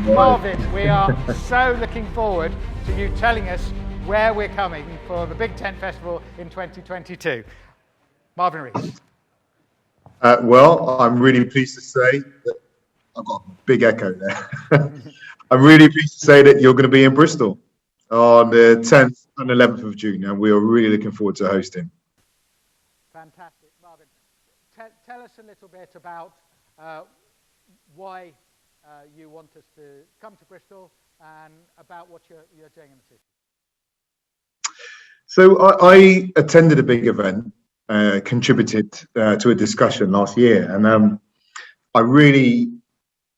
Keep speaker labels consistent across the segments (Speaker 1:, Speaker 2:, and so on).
Speaker 1: Marvin, we are so looking forward to you telling us where we're coming for the Big Tent Festival in 2022. Marvin Rees.
Speaker 2: Well, I'm really pleased to say that I've got a big echo there. I'm really pleased to say that you're going to be in Bristol on the 10th and 11th of June, and we are really looking forward to hosting.
Speaker 1: Fantastic. Marvin, tell us a little bit about why you want us to come to Bristol and about what you're doing in the city.
Speaker 2: So I attended a big event, contributed to a discussion last year, and I really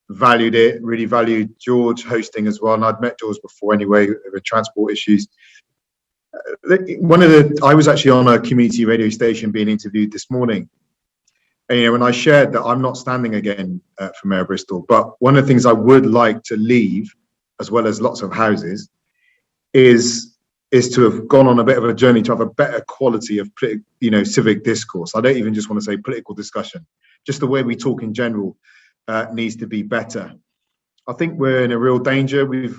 Speaker 2: valued it, really valued George hosting as well. And I'd met George before anyway, with transport issues. I was actually on a community radio station being interviewed this morning. And, when I shared that I'm not standing again for Mayor of Bristol, but one of the things I would like to leave, as well as lots of houses, is to have gone on a bit of a journey to have a better quality of, civic discourse. I don't even just want to say political discussion. Just the way we talk in general needs to be better. I think we're in a real danger. We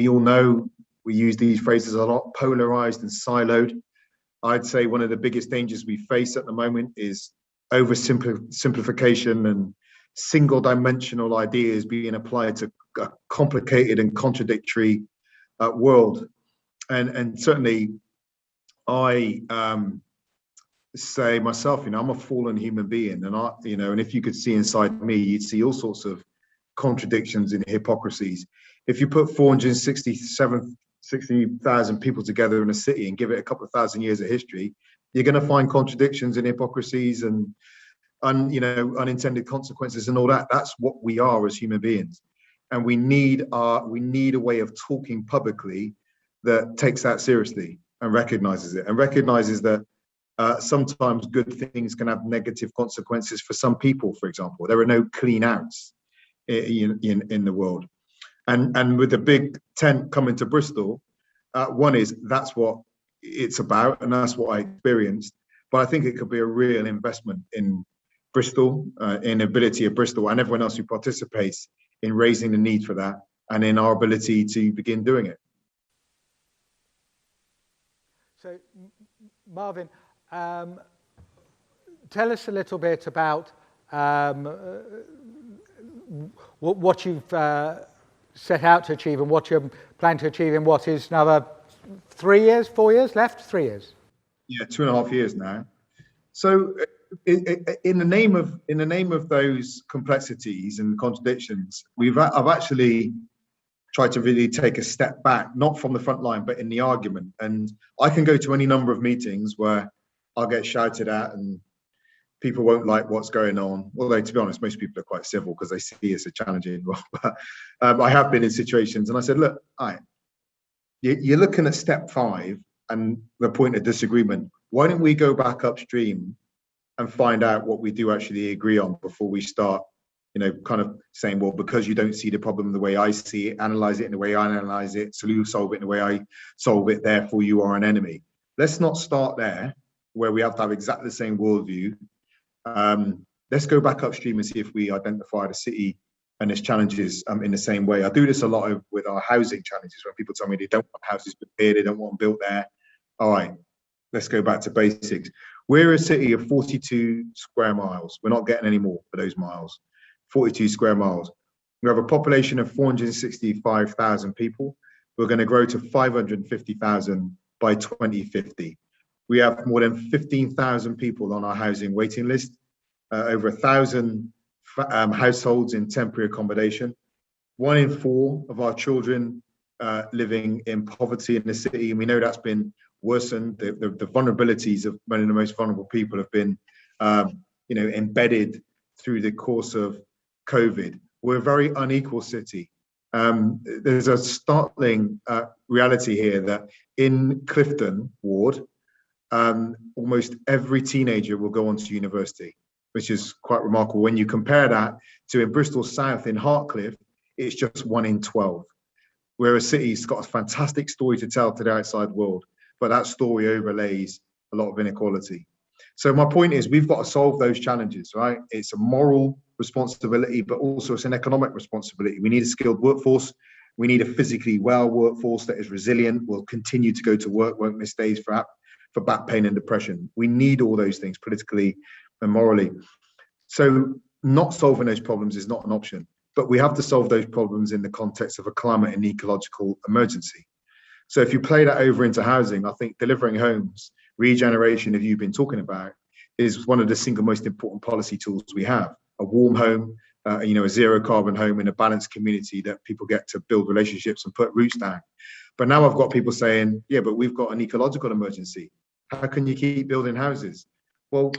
Speaker 2: all know we use these phrases a lot: polarized and siloed. I'd say one of the biggest dangers we face at the moment is oversimplification and single-dimensional ideas being applied to a complicated and contradictory world. And certainly, I say myself, I'm a fallen human being, and and if you could see inside me, you'd see all sorts of contradictions and hypocrisies. If you put 460,000 people together in a city and give it a couple of thousand years of history, you're going to find contradictions and hypocrisies and unintended consequences and all that. That's what we are as human beings, and we need a way of talking publicly that takes that seriously and recognizes it, and recognizes that sometimes good things can have negative consequences for some people. For example, there are no clean outs in the world, and with the Big Tent coming to Bristol, that's what it's about, and that's what I experienced. But I think it could be a real investment in Bristol, in the ability of Bristol and everyone else who participates in raising the need for that, and in our ability to begin doing it.
Speaker 1: So, Marvin, tell us a little bit about what you've set out to achieve and what you're planning to achieve in what is another 4 years left? 3 years.
Speaker 2: Yeah, 2.5 years now. So, in the name of those complexities and contradictions, I've actually tried to really take a step back, not from the front line, but in the argument. And I can go to any number of meetings where I'll get shouted at and people won't like what's going on. Although, to be honest, most people are quite civil because they see it's a challenging role. But I have been in situations, and I said, look, you're looking at step 5 and the point of disagreement. Why don't we go back upstream and find out what we do actually agree on before we start, kind of saying, well, because you don't see the problem the way I see it, analyze it in the way I analyze it, so you solve it in the way I solve it, therefore you are an enemy. Let's not start there, where we have to have exactly the same worldview. Let's go back upstream and see if we identify the city and its challenges in the same way. I do this a lot with our housing challenges, when people tell me they don't want houses built here, they don't want them built there. All right, let's go back to basics. We're a city of 42 square miles. We're not getting any more for those miles. 42 square miles. We have a population of 465,000 people. We're going to grow to 550,000 by 2050. We have more than 15,000 people on our housing waiting list, over 1,000 households in temporary accommodation. 1 in 4 of our children living in poverty in the city, and we know that's been worsened. The vulnerabilities of many of the most vulnerable people have been, embedded through the course of COVID. We're a very unequal city. There's a startling reality here that in Clifton Ward, almost every teenager will go on to university, which is quite remarkable. When you compare that to in Bristol South in Hartcliffe, it's just 1 in 12. We're a city that's got a fantastic story to tell to the outside world, but that story overlays a lot of inequality. So my point is, we've got to solve those challenges, right? It's a moral responsibility, but also it's an economic responsibility. We need a skilled workforce. We need a physically well workforce that is resilient, will continue to go to work, won't miss days for back pain and depression. We need all those things politically and morally. So not solving those problems is not an option, but we have to solve those problems in the context of a climate and ecological emergency. So if you play that over into housing, I think delivering homes, regeneration, as you've been talking about, is one of the single most important policy tools we have. A warm home, a zero carbon home in a balanced community that people get to build relationships and put roots down. But now I've got people saying, yeah, but we've got an ecological emergency. How can you keep building houses? Well,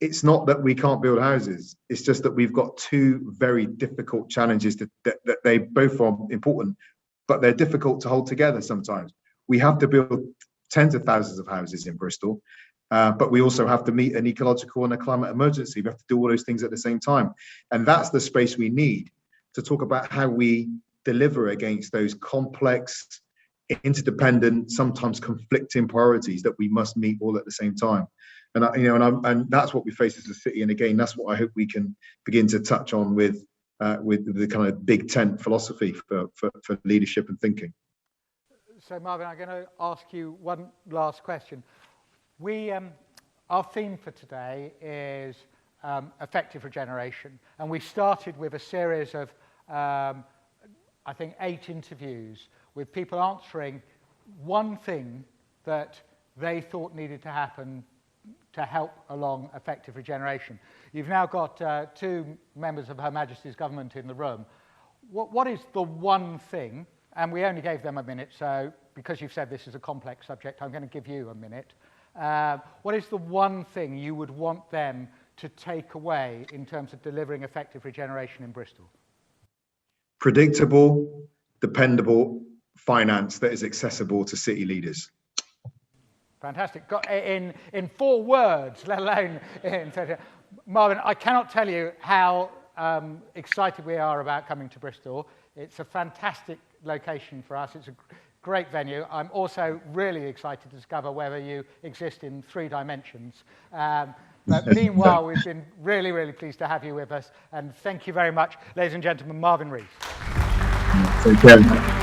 Speaker 2: it's not that we can't build houses. It's just that we've got two very difficult challenges that they both are important, but they're difficult to hold together sometimes. We have to build tens of thousands of houses in Bristol, but we also have to meet an ecological and a climate emergency. We have to do all those things at the same time. And that's the space we need to talk about how we deliver against those complex, interdependent, sometimes conflicting priorities that we must meet all at the same time. And that's what we face as a city. And again, that's what I hope we can begin to touch on with the kind of big tent philosophy for leadership and thinking.
Speaker 1: So Marvin, I'm going to ask you one last question. Our theme for today is effective regeneration, and we started with a series of I think 8 interviews with people answering one thing that they thought needed to happen to help along effective regeneration. You've now got 2 members of Her Majesty's government in the room. What is the one thing, and we only gave them a minute, so because you've said this is a complex subject, I'm going to give you a minute. What is the one thing you would want them to take away in terms of delivering effective regeneration in Bristol?
Speaker 2: Predictable, dependable finance that is accessible to city leaders.
Speaker 1: Fantastic. Got in 4 words, let alone in 30. Marvin, I cannot tell you how excited we are about coming to Bristol. It's a fantastic location for us. It's a great venue. I'm also really excited to discover whether you exist in 3 dimensions. But meanwhile, we've been really, really pleased to have you with us. And thank you very much, ladies and gentlemen, Marvin Rees.
Speaker 2: Take care.